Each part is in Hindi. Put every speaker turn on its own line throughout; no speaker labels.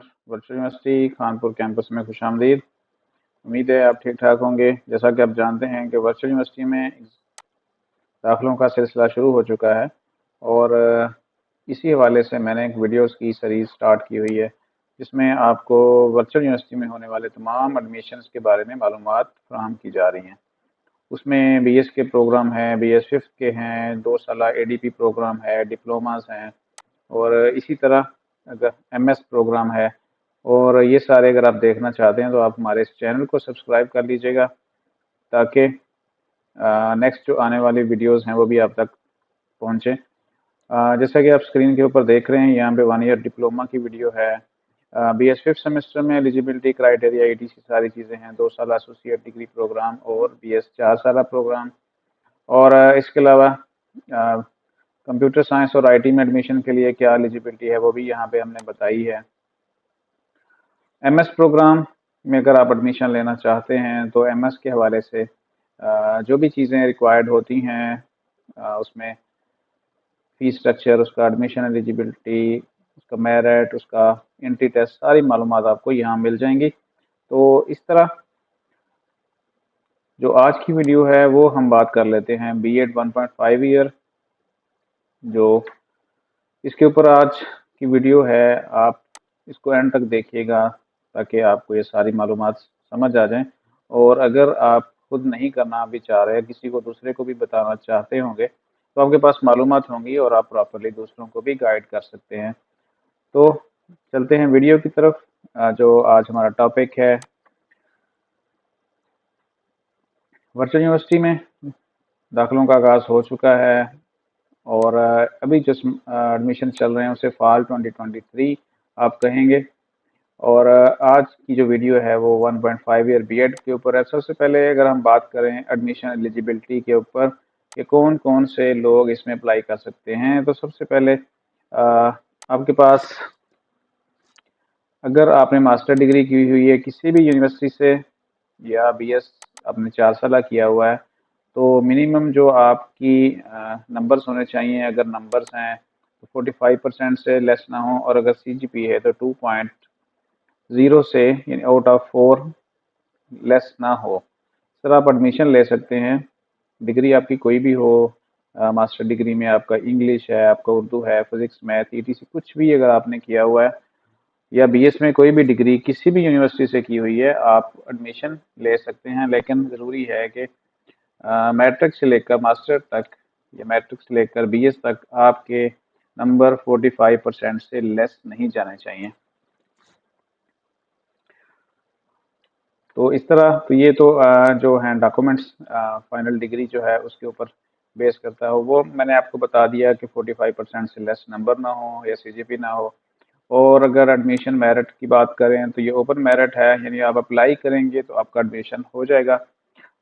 Student virtual university Kanpur campus में खुशामदीद। उम्मीद है आप ठीक ठाक होंगे। जैसा कि आप जानते हैं कि वर्चुअल यूनिवर्सिटी में दाखिलों का सिलसिला शुरू हो चुका है और इसी हवाले से मैंने एक वीडियोस की सीरीज़ स्टार्ट की हुई है जिसमें आपको वर्चुअल यूनिवर्सिटी में होने वाले तमाम एडमिशन्स के बारे में मालूमात फराहम की जा रही हैं। उसमें बीएस के प्रोग्राम हैं, बीएस फिफ्थ के हैं, 2 साल एडीपी प्रोग्राम है, डिप्लोमास हैं और इसी तरह अगर एमएस प्रोग्राम है। और ये सारे अगर आप देखना चाहते हैं तो आप हमारे इस चैनल को सब्सक्राइब कर लीजिएगा ताकि नेक्स्ट जो आने वाली वीडियोस हैं वो भी आप तक पहुंचे। जैसा कि आप स्क्रीन के ऊपर देख रहे हैं, यहाँ पे 1 ईयर डिप्लोमा की वीडियो है। बीएस फिफ्थ सेमेस्टर में एलिजिबिलिटी क्राइटेरिया ईटीसी सारी चीज़ें हैं, 2 साल एसोसिएट डिग्री प्रोग्राम और बीएस 4 साल प्रोग्राम। और इसके अलावा कंप्यूटर साइंस और आईटी में एडमिशन के लिए क्या एलिजिबिलिटी है वो भी यहाँ पे हमने बताई है। एमएस प्रोग्राम में अगर आप एडमिशन लेना चाहते हैं तो एमएस के हवाले से जो भी चीज़ें रिक्वायर्ड होती हैं उसमें फ़ीस स्ट्रक्चर, उसका एडमिशन एलिजिबिलिटी, उसका मेरिट, उसका एंट्री टेस्ट, सारी मालूमात आपको यहाँ मिल जाएंगी। तो इस तरह जो आज की वीडियो है वो हम बात कर लेते हैं बीएड 1.5 ईयर। जो इसके ऊपर आज की वीडियो है, आप इसको एंड तक देखिएगा ताकि आपको ये सारी मालूमात समझ आ जाएं। और अगर आप खुद नहीं करना भी चाह रहे, किसी को दूसरे को भी बताना चाहते होंगे तो आपके पास मालूमात होंगी और आप प्रॉपरली दूसरों को भी गाइड कर सकते हैं। तो चलते हैं वीडियो की तरफ। जो आज हमारा टॉपिक है, वर्चुअल यूनिवर्सिटी में दाखिलों का आगाज़ हो चुका है और अभी जो एडमिशन चल रहे हैं उसे फॉल 2023 आप कहेंगे। और आज की जो वीडियो है वो 1.5 ईयर बीएड के ऊपर है। सबसे पहले अगर हम बात करें एडमिशन एलिजिबिलिटी के ऊपर कि कौन कौन से लोग इसमें अप्लाई कर सकते हैं, तो सबसे पहले आपके पास अगर आपने मास्टर डिग्री की हुई है किसी भी यूनिवर्सिटी से या बीएस आपने 4 साल किया हुआ है तो मिनिमम जो आपकी नंबर्स होने चाहिए, अगर नंबर्स हैं तो 45% से लेस ना हो और अगर सीजीपी है तो 2.0 से यानी आउट ऑफ 4 लेस ना हो। सर आप एडमिशन ले सकते हैं, डिग्री आपकी कोई भी हो। मास्टर डिग्री में आपका इंग्लिश है, आपका उर्दू है, फिजिक्स, मैथ, ईटीसी कुछ भी अगर आपने किया हुआ है या बीएस में कोई भी डिग्री किसी भी यूनिवर्सिटी से की हुई है आप एडमिशन ले सकते हैं। लेकिन ज़रूरी है कि मैट्रिक से लेकर मास्टर तक या मैट्रिक से लेकर बीएस तक आपके नंबर 45% से लेस नहीं जाने चाहिए। तो इस तरह तो ये तो जो हैं डॉक्यूमेंट्स फाइनल डिग्री जो है उसके ऊपर बेस करता है। वो मैंने आपको बता दिया कि 45% से लेस नंबर ना हो या सीजीपी ना हो। और अगर एडमिशन मेरिट की बात करें तो ये ओपन मेरिट है, यानी आप अप्लाई करेंगे तो आपका एडमिशन हो जाएगा।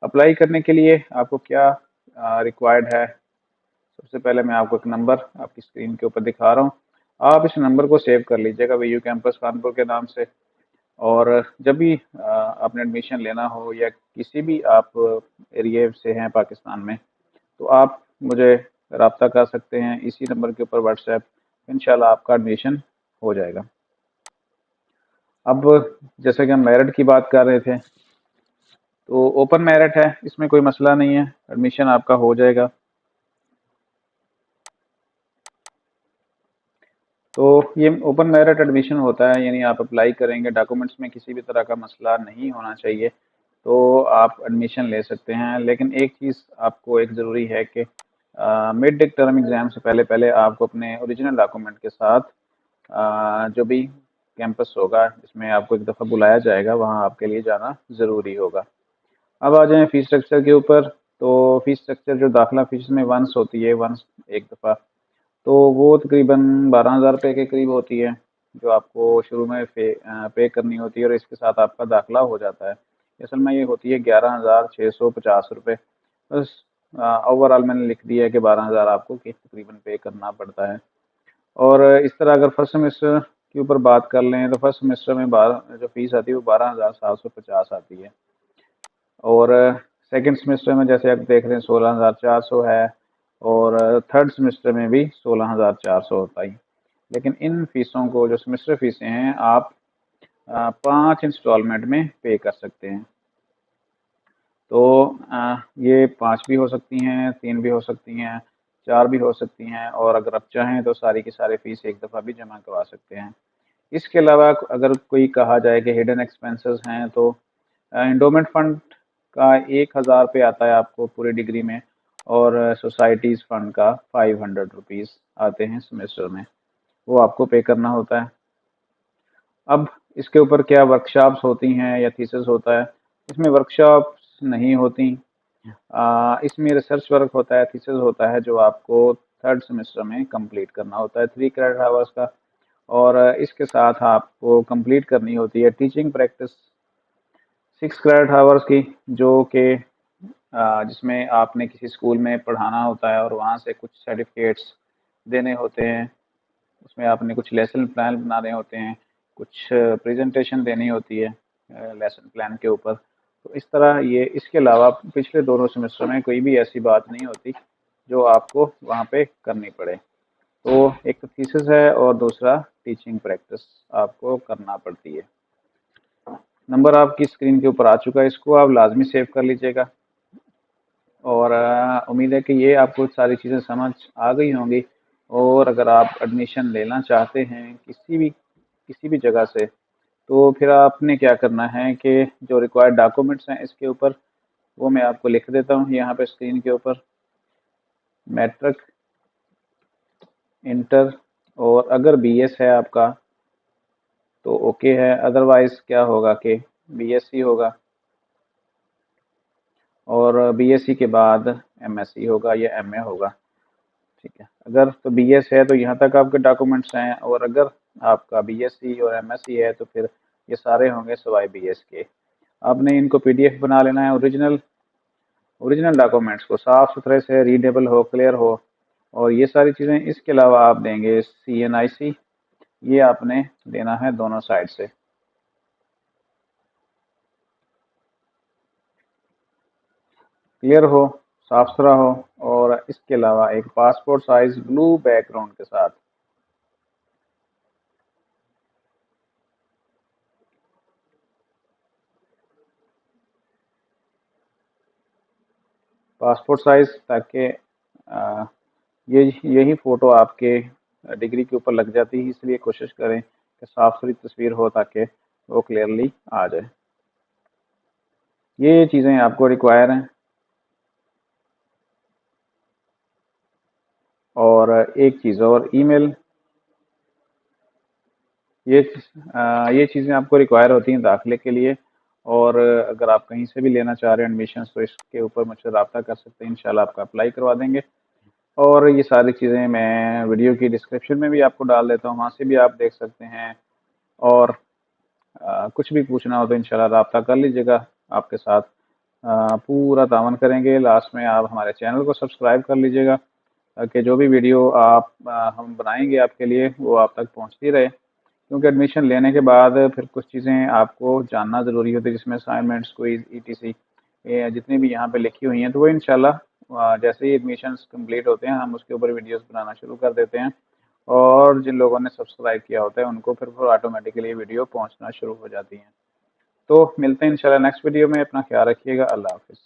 अप्लाई करने के लिए आपको क्या रिक्वायर्ड है, सबसे पहले मैं आपको एक नंबर आपकी स्क्रीन के ऊपर दिखा रहा हूँ। आप इस नंबर को सेव कर लीजिएगा वीयू कैंपस कानपुर के नाम से। और जब भी आपने एडमिशन लेना हो या किसी भी आप एरिया से हैं पाकिस्तान में तो आप मुझे रब्ता कर सकते हैं इसी नंबर के ऊपर व्हाट्सएप। इंशाल्लाह आपका एडमिशन हो जाएगा। अब जैसे कि हम मेरिट की बात कर रहे थे तो ओपन मेरिट है, इसमें कोई मसला नहीं है, एडमिशन आपका हो जाएगा। तो ये ओपन मेरिट एडमिशन होता है, यानी आप अप्लाई करेंगे, डॉक्यूमेंट्स में किसी भी तरह का मसला नहीं होना चाहिए तो आप एडमिशन ले सकते हैं। लेकिन एक चीज़ आपको एक ज़रूरी है कि मिड टर्म एग्ज़ाम से पहले पहले आपको अपने ओरिजिनल डॉक्यूमेंट के साथ जो भी कैंपस होगा जिसमें आपको एक दफ़ा बुलाया जाएगा वहाँ आपके लिए जाना ज़रूरी होगा। अब आ जाएँ फ़ीस स्ट्रक्चर के ऊपर। तो फ़ीस स्ट्रक्चर जो दाखिला फ़ीस में वंस होती है, वंस एक दफ़ा, तो वो तकरीबन 12,000 रुपये के करीब होती है जो आपको शुरू में पे करनी होती है और इसके साथ आपका दाखिला हो जाता है। असल में ये होती है 11,650 रुपये। बस ओवरऑल मैंने लिख दिया है कि 12,000 आपको कि तकरीबन पे करना पड़ता है। और इस तरह अगर फर्स्ट सेमेस्टर के ऊपर बात कर लें तो फर्स्ट सेमेस्टर में जो फीस आती है वो 12,750 आती है। और सेकंड सेमेस्टर में जैसे आप देख रहे हैं 16,400 है और थर्ड सेमेस्टर में भी 16,400 होता है। लेकिन इन फीसों को जो सेमेस्टर फीसें हैं आप 5 इंस्टॉलमेंट में पे कर सकते हैं। तो ये 5 भी हो सकती हैं, 3 भी हो सकती हैं, 4 भी हो सकती हैं, और अगर आप चाहें तो सारी की सारी फीस एक दफ़ा भी जमा करवा सकते हैं। इसके अलावा अगर कोई कहा जाए कि हिडन एक्सपेंसेस हैं, तो एंडोमेंट फंड का 1000 पे आता है आपको पूरी डिग्री में, और सोसाइटीज़ फंड का 500 रुपीज़ आते हैं सेमेस्टर में, वो आपको पे करना होता है। अब इसके ऊपर क्या वर्कशॉप्स होती हैं या थीसिस होता है? इसमें वर्कशॉप्स नहीं होती। इसमें रिसर्च वर्क होता है, थीसिस होता है, जो आपको 3rd सेमेस्टर में कंप्लीट करना होता है 3 क्रेडिट आवर्स का। और इसके साथ आपको कंप्लीट करनी होती है टीचिंग प्रैक्टिस 6 क्रेडिट आवर्स की, जो कि जिसमें आपने किसी स्कूल में पढ़ाना होता है और वहाँ से कुछ सर्टिफिकेट्स देने होते हैं। उसमें आपने कुछ लेसन प्लान बनाने होते हैं, कुछ प्रेजेंटेशन देनी होती है लेसन प्लान के ऊपर। तो इस तरह ये, इसके अलावा पिछले दोनों सेमेस्टर में कोई भी ऐसी बात नहीं होती जो आपको वहाँ पे करनी पड़े। तो एक थीसिस है और दूसरा टीचिंग प्रैक्टिस आपको करना पड़ती है। नंबर आपकी स्क्रीन के ऊपर आ चुका है, इसको आप लाजमी सेव कर लीजिएगा। और उम्मीद है कि ये आपको सारी चीज़ें समझ आ गई होंगी। और अगर आप एडमिशन लेना चाहते हैं किसी भी जगह से, तो फिर आपने क्या करना है कि जो रिक्वायर्ड डॉक्यूमेंट्स हैं इसके ऊपर, वो मैं आपको लिख देता हूँ यहाँ पे स्क्रीन के ऊपर। मैट्रिक, इंटर, और अगर बीएस है आपका तो ओके है, अदरवाइज क्या होगा कि बीएससी होगा, और बीएससी के बाद एमएससी होगा या एमए होगा। ठीक है, अगर तो बीएस है तो यहाँ तक आपके डॉक्यूमेंट्स हैं, और अगर आपका बीएससी और एमएससी है तो फिर ये सारे होंगे सिवाय बीएस के। आपने इनको पीडीएफ बना लेना है, ओरिजिनल डॉक्यूमेंट्स को साफ सुथरे से, रीडेबल हो, क्लियर हो। और ये सारी चीज़ें, इसके अलावा आप देंगे CNIC, ये आपने देना है दोनों साइड से। क्लियर हो, साफ सुथरा हो, और इसके अलावा एक पासपोर्ट साइज ब्लू बैकग्राउंड के साथ। पासपोर्ट साइज, ताकि ये यही फ़ोटो आपके डिग्री के ऊपर लग जाती है, इसलिए कोशिश करें कि साफ सुथरी तस्वीर हो ताकि वो क्लियरली आ जाए। ये चीज़ें आपको रिक्वायर हैं। और एक चीज़ और, ईमेल, ये ये चीज़ें आपको रिक्वायर होती हैं दाखिले के लिए। और अगर आप कहीं से भी लेना चाह रहे हैं एडमिशन, तो इसके ऊपर मुझसे रब्ता कर सकते हैं, इंशाल्लाह आपका अप्लाई करवा देंगे। और ये सारी चीज़ें मैं वीडियो की डिस्क्रिप्शन में भी आपको डाल देता हूँ, वहाँ से भी आप देख सकते हैं। और कुछ भी पूछना हो तो इंशाल्लाह रब्ता कर लीजिएगा, आपके साथ पूरा तावन करेंगे। लास्ट में आप हमारे चैनल को सब्सक्राइब कर लीजिएगा, ताकि जो भी वीडियो हम बनाएंगे आपके लिए वो आप तक पहुँचती रहे। क्योंकि एडमिशन लेने के बाद फिर कुछ चीज़ें आपको जानना ज़रूरी होती है, जिसमें असाइनमेंट्स, क्विज, ETC, ये जितनी भी यहाँ पे लिखी हुई हैं, तो वो इंशाल्लाह जैसे ही एडमिशन्स कंप्लीट होते हैं हम उसके ऊपर वीडियोस बनाना शुरू कर देते हैं। और जिन लोगों ने सब्सक्राइब किया होता है उनको फिर ऑटोमेटिकली वीडियो पहुँचना शुरू हो जाती हैं। तो मिलते हैं इंशाल्लाह नेक्स्ट वीडियो में। अपना ख्याल रखिएगा। अल्लाह हाफिज़।